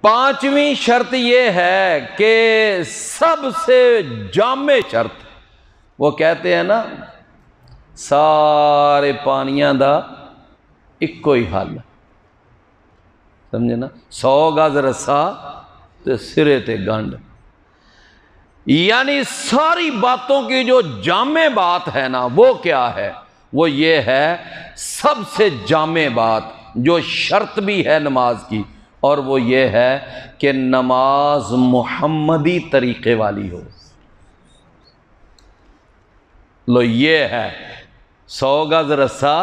پانچویں شرط یہ ہے کہ سب سے جامع شرط، وہ کہتے ہیں نا سارے پانیاں دا ایک کوئی حل، سمجھے نا، 100 گز رسا تے سرے تے گنڈ، یعنی ساری باتوں کی جو جامع بات ہے نا وہ کیا ہے؟ وہ یہ ہے سب سے جامع بات جو شرط بھی ہے نماز کی، اور وہ یہ ہے کہ نماز محمدی طریقے والی ہو۔ لو یہ ہے 100 گز رسا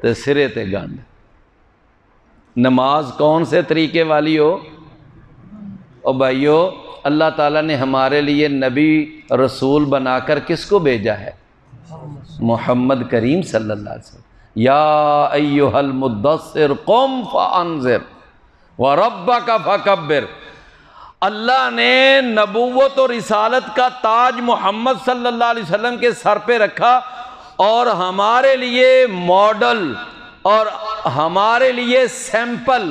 تے سرے تے گنڈ، نماز کون سے طریقے والی ہو؟ او بھائیو، اللہ تعالیٰ نے ہمارے لیے نبی رسول بنا کر کس کو بھیجا ہے؟ محمد کریم صلی اللہ علیہ وسلم۔ یا ایھا المدثر قم فانذر وربک فکبر۔ اللہ نے نبوت اور رسالت کا تاج محمد صلی اللہ علیہ وسلم کے سر پہ رکھا، اور ہمارے لیے ماڈل اور ہمارے لیے سیمپل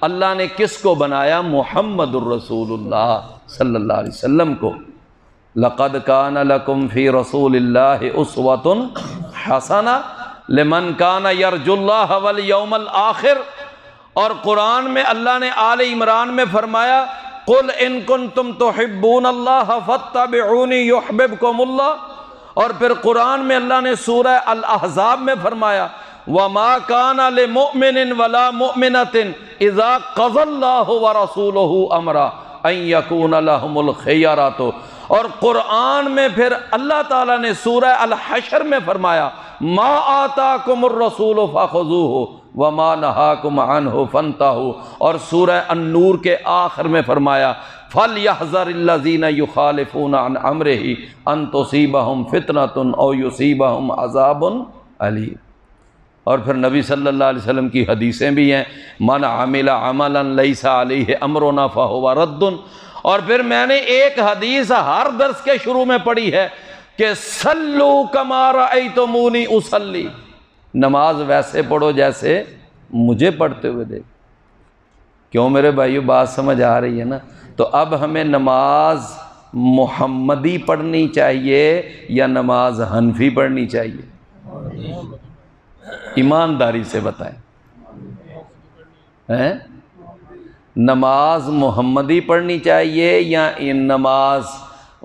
اللہ نے کس کو بنایا؟ محمد الرسول اللہ صلی اللہ علیہ وسلم کو۔ لقد کان لکم فی رسول اللہ اسوۃ حسنہ لمن کان یرجو اللہ والیوم الآخر۔ اور قرآن میں اللہ نے آل عمران میں فرمایا قل ان کنتم تحبون اللہ فاتبعونی یحببکم اللہ۔ اور پھر قرآن میں اللہ نے سورہ الاحزاب میں فرمایا وَمَا كَانَ لِمُؤْمِنٍ وَلَا مُؤْمِنَةٍ إِذَا قَضَى اللَّهُ وَرَسُولُهُ أَمْرًا أَن يَكُونَ لَهُمُ الْخِيَرَةُ۔ اور قرآن میں پھر اللہ تعالیٰ نے سورہ الحشر میں فرمایا مَا آتَاكُمُ الرَّسُولُ فَخُذُوهُ وَمَا نَهَاكُمْ عَنْهُ فَانْتَهُوا۔ اور سورہ النور کے آخر میں فرمایا فَلْيَحْذَرِ الَّذِينَ يُخَالِفُونَ عَنْ أَمْرِهِ أَن تُصِيبَهُمْ فِتْنَةٌ أَوْ يُصِيبَهُمْ عَذَابٌ أَلِيمٌ۔ اور پھر نبی صلی اللہ علیہ وسلم کی حدیثیں بھی ہیں من عمل عملا لیس علیہ امرنا فہو رد۔ اور پھر میں نے ایک حدیث ہر درس کے شروع میں پڑھی ہے کہ صلو کما رأیتمونی اصلی، نماز ویسے پڑھو جیسے مجھے پڑھتے ہوئے دیکھ۔ کیوں میرے بھائیو بات سمجھ آ رہی ہے نا؟ تو اب ہمیں نماز محمدی پڑھنی چاہیے یا نماز حنفی پڑھنی چاہیے؟ ایمانداری سے بتائیں، نماز محمدی پڑھنی چاہیے یا نماز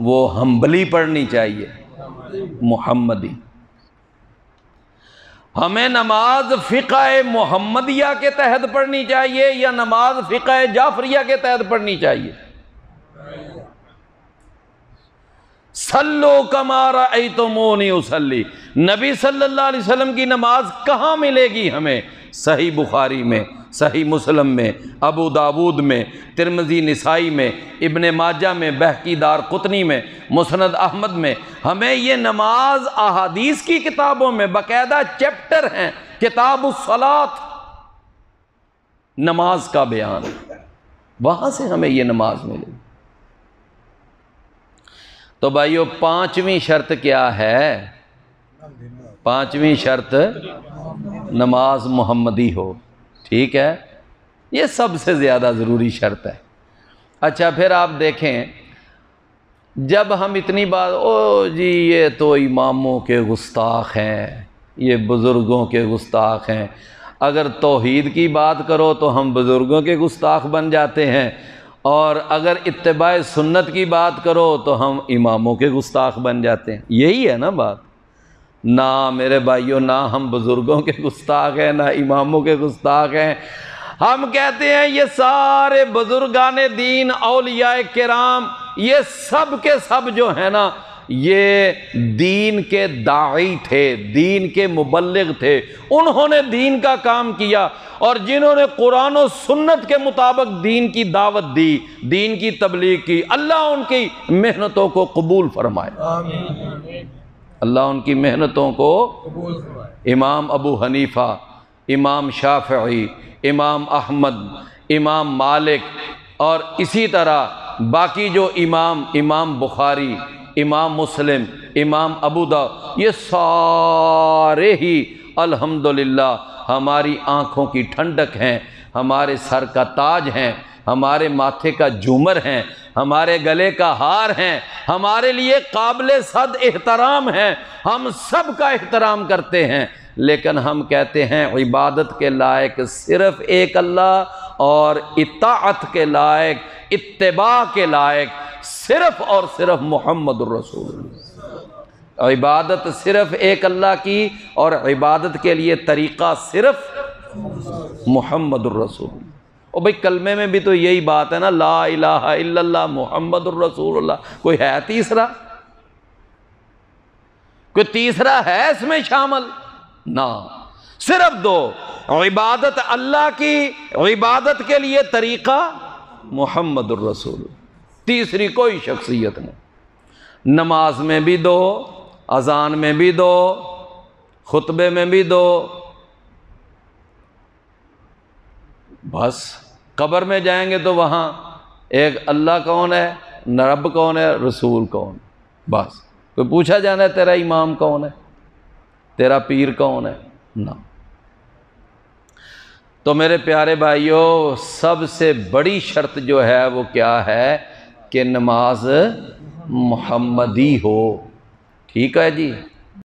وہ حنبلی پڑھنی چاہیے؟ محمدی۔ ہمیں نماز فقہ محمدیہ کے تحت پڑھنی چاہیے یا نماز فقہ جعفریہ کے تحت پڑھنی چاہیے؟ صلو کما رأیتمونی اصلی۔ نبی صلی اللہ علیہ وسلم کی نماز کہاں ملے گی ہمیں؟ صحیح بخاری میں، صحیح مسلم میں، ابو داود میں، ترمذی نسائی میں، ابن ماجہ میں، بہقی دار قطنی میں، مسند احمد میں۔ ہمیں یہ نماز احادیث کی کتابوں میں باقاعدہ چیپٹر ہیں، کتاب الصلاۃ، نماز کا بیان، وہاں سے ہمیں یہ نماز ملے گی۔ تو بھائیو پانچویں شرط کیا ہے؟ پانچویں شرط نماز محمدی ہو، ٹھیک ہے؟ یہ سب سے زیادہ ضروری شرط ہے۔ اچھا پھر آپ دیکھیں جب ہم اتنی بات او جی یہ تو اماموں کے گستاخ ہیں، یہ بزرگوں کے گستاخ ہیں، اگر توحید کی بات کرو تو ہم بزرگوں کے گستاخ بن جاتے ہیں، اور اگر اتباع سنت کی بات کرو تو ہم اماموں کے گستاخ بن جاتے ہیں۔ یہی ہے نا بات؟ نہ میرے بھائیوں، نہ ہم بزرگوں کے گستاخ ہیں نہ اماموں کے گستاخ ہیں۔ ہم کہتے ہیں یہ سارے بزرگان دین، اولیاء کرام، یہ سب کے سب جو ہیں نا یہ دین کے داعی تھے، دین کے مبلغ تھے، انہوں نے دین کا کام کیا، اور جنہوں نے قرآن و سنت کے مطابق دین کی دعوت دی، دین کی تبلیغ کی، اللہ ان کی محنتوں کو قبول فرمائے، اللہ ان کی محنتوں کو قبول فرمائے۔ امام ابو حنیفہ، امام شافعی، امام احمد، امام مالک، اور اسی طرح باقی جو امام بخاری، امام مسلم، امام ابو داؤد، یہ سارے ہی الحمدللہ ہماری آنکھوں کی ٹھنڈک ہیں، ہمارے سر کا تاج ہیں، ہمارے ماتھے کا جھومر ہیں، ہمارے گلے کا ہار ہیں، ہمارے لیے قابل صد احترام ہیں، ہم سب کا احترام کرتے ہیں، لیکن ہم کہتے ہیں عبادت کے لائق صرف ایک اللہ اور اطاعت کے لائق، اتباع کے لائق صرف اور صرف محمد الرسول اللہ۔ عبادت صرف ایک اللہ کی اور عبادت کے لیے طریقہ صرف محمد الرسول اللہ۔ اور بھئی کلمے میں بھی تو یہی بات ہے نا، لا الہ الا اللہ محمد الرسول اللہ، کوئی ہے تیسرا؟ کوئی تیسرا ہے اس میں شامل؟ نہ، صرف دو، عبادت اللہ کی، عبادت کے لیے طریقہ محمد الرسول، تیسری کوئی شخصیت نہیں۔ نماز میں بھی دو، اذان میں بھی دو، خطبے میں بھی دو، بس قبر میں جائیں گے تو وہاں ایک اللہ کون ہے، رب کون ہے، رسول کون، بس کوئی پوچھا جانا ہے تیرا امام کون ہے، تیرا پیر کون ہے؟ نہ۔ تو میرے پیارے بھائیوں، سب سے بڑی شرط جو ہے وہ کیا ہے کہ نماز محمدی ہو، ٹھیک ہے جی۔